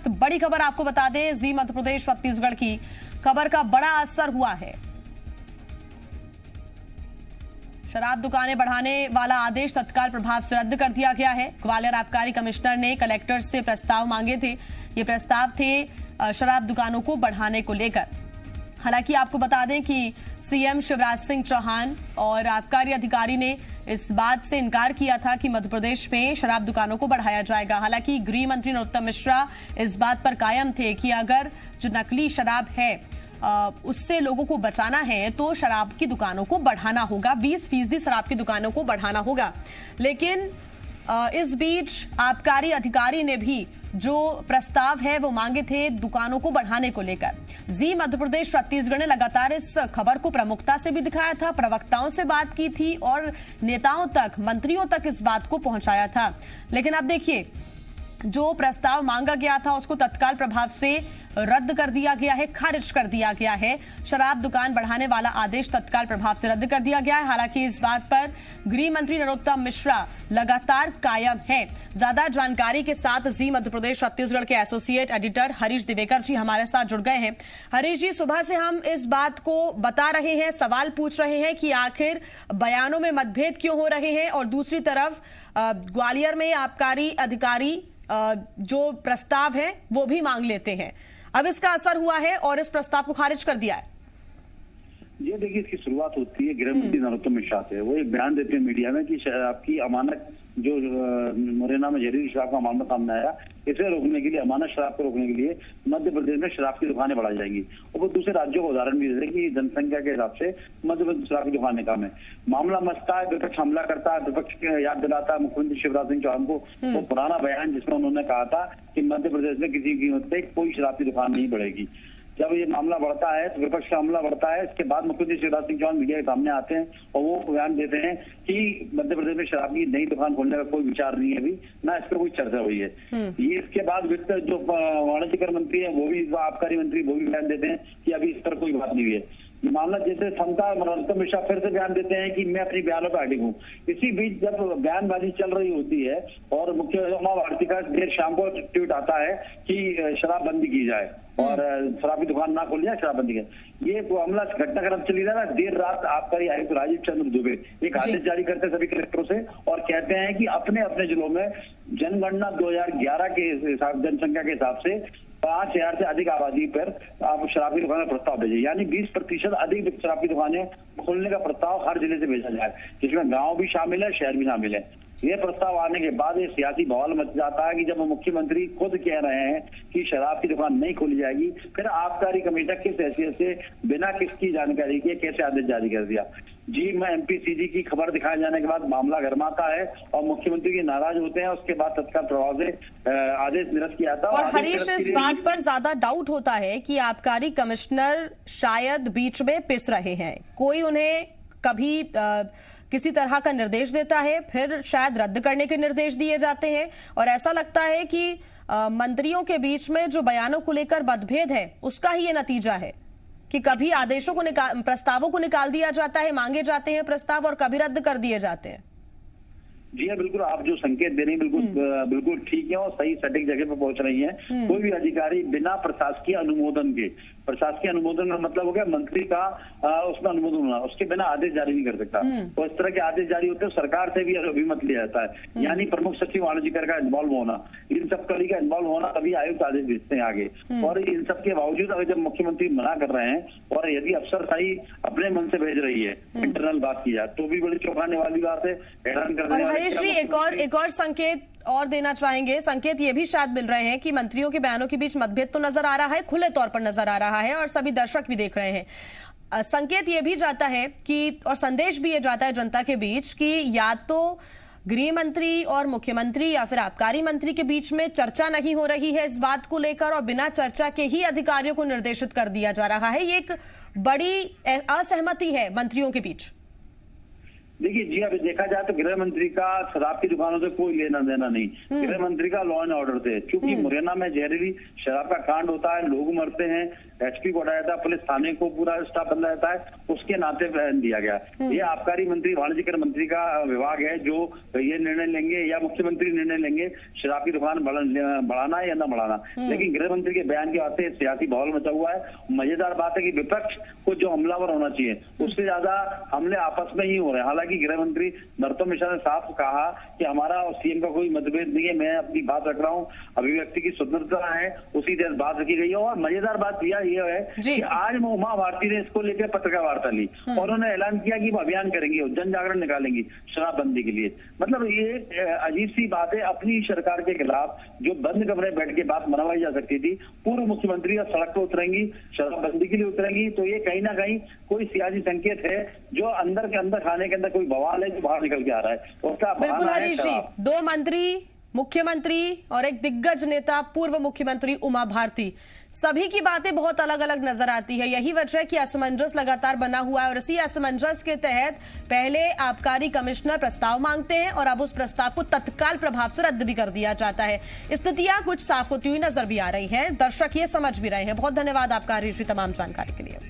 तो बड़ी खबर आपको बता दें, जी मध्य प्रदेश छत्तीसगढ़ की खबर का बड़ा असर हुआ है। शराब दुकानें बढ़ाने वाला आदेश तत्काल प्रभाव से रद्द कर दिया गया है। ग्वालियर आबकारी कमिश्नर ने कलेक्टर से प्रस्ताव मांगे थे। ये प्रस्ताव थे शराब दुकानों को बढ़ाने को लेकर। हालांकि आपको बता दें कि सीएम शिवराज सिंह चौहान और आबकारी अधिकारी ने इस बात से इनकार किया था कि मध्य प्रदेश में शराब दुकानों को बढ़ाया जाएगा। हालांकि गृह मंत्री नरोत्तम मिश्रा इस बात पर कायम थे कि अगर जो नकली शराब है उससे लोगों को बचाना है तो शराब की दुकानों को बढ़ाना होगा, 20% शराब की दुकानों को बढ़ाना होगा। लेकिन इस बीच आबकारी अधिकारी ने भी जो प्रस्ताव है वो मांगे थे दुकानों को बढ़ाने को लेकर। जी मध्य प्रदेश छत्तीसगढ़ ने लगातार इस खबर को प्रमुखता से भी दिखाया था, प्रवक्ताओं से बात की थी और नेताओं तक, मंत्रियों तक इस बात को पहुंचाया था। लेकिन अब देखिए, जो प्रस्ताव मांगा गया था उसको तत्काल प्रभाव से रद्द कर दिया गया है, खारिज कर दिया गया है। शराब दुकान बढ़ाने वाला आदेश तत्काल प्रभाव से रद्द कर दिया गया है। हालांकि इस बात पर गृह मंत्री नरोत्तम मिश्रा लगातार कायम है। ज्यादा जानकारी के साथ जी मध्य प्रदेश छत्तीसगढ़ के एसोसिएट एडिटर हरीश दिवेकर जी हमारे साथ जुड़ गए हैं। हरीश जी, सुबह से हम इस बात को बता रहे हैं, सवाल पूछ रहे हैं कि आखिर बयानों में मतभेद क्यों हो रहे हैं, और दूसरी तरफ ग्वालियर में आबकारी अधिकारी जो प्रस्ताव है वो भी मांग लेते हैं। अब इसका असर हुआ है और इस प्रस्ताव को खारिज कर दिया है। ये देखिए, इसकी शुरुआत होती है गृह मंत्री नरोत्तम मिश्रा से। वो एक बयान देते हैं मीडिया में कि आपकी अमानत जो मुरैना में जहरीली शराब का मामला सामने आया, इसे रोकने के लिए, अमानत शराब को रोकने के लिए मध्य प्रदेश में शराब की दुकानें बढ़ाई जाएंगी। और वो दूसरे राज्यों को उदाहरण भी देते हैं कि जनसंख्या के हिसाब से मध्य प्रदेश शराब की दुकानें कम है। मामला मचता है, विपक्ष हमला करता है, विपक्ष याद दिलाता है मुख्यमंत्री शिवराज सिंह चौहान को वो पुराना बयान जिसमें उन्होंने कहा था कि मध्य प्रदेश में किसी कीमत पे कोई शराब की दुकान नहीं बढ़ेगी। जब ये मामला बढ़ता है तो विपक्ष का हमला बढ़ता है। इसके बाद मुख्यमंत्री शिवराज सिंह चौहान मीडिया के सामने आते हैं और वो बयान देते हैं कि मध्य प्रदेश में शराब की नई दुकान खोलने का कोई विचार नहीं है, अभी ना इस पर कोई चर्चा हुई है। ये इसके बाद वित्त जो वाणिज्य कर मंत्री है, वो भी आबकारी मंत्री, वो भी बयान देते हैं कि अभी इस पर कोई बात नहीं हुई है। मामला जैसे थमता, नरोत्तम मिश्रा फिर से बयान देते हैं कि मैं अपनी बयानों पर अडिग हूँ। इसी बीच जब बयानबाजी चल रही होती है और मुख्यमंत्री उमा भारती का देर शाम को ट्वीट आता है कि शराबबंदी की जाए और शराब की दुकान ना खोली जाए, शराबबंदी की। ये मामला घटनाक्रम चली रहा है। देर रात आबकारी आयुक्त राजीव चंद्र दुबे एक आदेश जारी करते हैं सभी कलेक्टरों से और कहते हैं कि अपने अपने जिलों में जनगणना 2011 के हिसाब, जनसंख्या के हिसाब से 5000 से अधिक आबादी पर आप शराब की दुकानें प्रस्ताव भेजिए, यानी 20% अधिक शराब की दुकानें खोलने का प्रस्ताव हर जिले से भेजा जाए, जिसमें गांव भी शामिल है, शहर भी शामिल है। ये प्रस्ताव आने के बाद ये सियासी बवाल मच जाता है कि जब मुख्यमंत्री खुद कह रहे हैं कि शराब की दुकान नहीं खोली जाएगी, फिर आबकारी कमिश्नर किस हैसियत से बिना किसकी जानकारी के कैसे आदेश जारी कर दिया। जी मैं एमपीसीजी की खबर दिखाए जाने के बाद मामला गरमाता है और मुख्यमंत्री की नाराज होते हैं। उसके बाद तत्काल प्रभाव से आदेश निरस्त किया था। और हरीश, इस बात पर ज्यादा डाउट होता है कि आबकारी कमिश्नर शायद बीच में पिस रहे हैं। कोई उन्हें कभी किसी तरह का निर्देश देता है, फिर शायद रद्द करने के निर्देश दिए जाते हैं, और ऐसा लगता है कि मंत्रियों के बीच में जो बयानों को लेकर मतभेद है उसका ही ये नतीजा है कि कभी आदेशों को प्रस्तावों को निकाल दिया जाता है, मांगे जाते हैं प्रस्ताव, और कभी रद्द कर दिए जाते हैं। जी हाँ, बिल्कुल आप जो संकेत दे रही हैं बिल्कुल ठीक है और सही सटीक जगह पर पहुंच रही हैं। कोई भी अधिकारी बिना प्रशासकीय अनुमोदन के, प्रशासकीय अनुमोदन का मतलब हो गया मंत्री का उसमें अनुमोदन होना, उसके बिना आदेश जारी नहीं कर सकता। तो इस तरह के आदेश जारी होते हैं, सरकार से भी अभिमत लिया जाता है, यानी प्रमुख सचिव वाणिज्य कर का इन्वॉल्व होना, इन सब कड़ी का इन्वॉल्व होना, तभी आयुक्त आदेश भेजते हैं आगे। और इन सब के बावजूद अगर जब मुख्यमंत्री मना कर रहे हैं और यदि अफसरशाही अपने मन से भेज रही है, इंटरनल बात की जाए, तो भी बड़ी चौंकाने वाली बात है, हैरान करने वाली। हरीश जी, एक और संकेत और देना चाहेंगे। संकेत ये भी शायद मिल रहे हैं कि मंत्रियों के बयानों के बीच मतभेद तो नजर आ रहा है, खुले तौर पर नजर आ रहा है और सभी दर्शक भी देख रहे हैं। संकेत ये भी जाता है कि, और संदेश भी ये जाता है जनता के बीच कि या तो गृह मंत्री और मुख्यमंत्री या फिर आबकारी मंत्री के बीच में चर्चा नहीं हो रही है इस बात को लेकर, और बिना चर्चा के ही अधिकारियों को निर्देशित कर दिया जा रहा है। ये एक बड़ी असहमति है मंत्रियों के बीच। देखिए जी, अब देखा जाए तो गृह मंत्री का शराब की दुकानों से कोई लेना देना नहीं। गृह मंत्री का लॉ एंड ऑर्डर थे, क्योंकि मुरैना में जहरीली शराब का कांड होता है, लोग मरते हैं, एसपी को हटाया जाता है, पुलिस थाने को पूरा स्टाफ बदला जाता है, उसके नाते बयान दिया गया। ये आबकारी मंत्री, वाणिज्य कर मंत्री का विभाग है जो ये निर्णय लेंगे, या मुख्यमंत्री निर्णय लेंगे शराब की दुकान बढ़ाना है या न बढ़ाना। लेकिन गृह मंत्री के बयान के बाद से सियासी माहौल मचा हुआ है। मजेदार बात है कि विपक्ष को जो हमलावर होना चाहिए उससे ज्यादा हमले आपस में ही हो रहे हैं। हालांकि गृह मंत्री नरोत्तम मिश्रा ने साफ कहा कि हमारा और सीएम का कोई मतभेद नहीं है, मैं अपनी बात रख रहा हूं, अभिव्यक्ति की स्वतंत्रता है, उसी तरह बात रखी गई है। और मजेदार बात यह है कि आज उमा भारती ने इसको लेकर पत्रकार वार्ता ली और उन्होंने ऐलान किया कि वो अभियान करेंगे, जन जागरण निकालेंगी शराबबंदी के लिए। मतलब ये अजीब सी बात है, अपनी सरकार के खिलाफ जो बंद कमरे में बैठ के बात मनवाई जा सकती थी, पूर्व मुख्यमंत्री का सड़क पर उतरेंगी, शराबबंदी के लिए उतरेंगी, तो ये कहीं ना कहीं कोई सियासी संकेत है जो अंदर के अंदर खाने के अंदर कोई बवाल है जो बाहर निकल के आ रहा है। उसका बिल्कुल हरीश जी, 2 मंत्री, मुख्यमंत्री और एक दिग्गज नेता पूर्व मुख्यमंत्री उमा भारती, सभी की बातें बहुत अलग अलग नजर आती है। यही वजह है कि असमंजस लगातार बना हुआ है और इसी असमंजस के तहत पहले आबकारी कमिश्नर प्रस्ताव मांगते हैं और अब उस प्रस्ताव को तत्काल प्रभाव से रद्द भी कर दिया जाता है। स्थितियां कुछ साफ होती हुई नजर भी आ रही है, दर्शक ये समझ भी रहे हैं। बहुत धन्यवाद आपका हरीश जी तमाम जानकारी के लिए।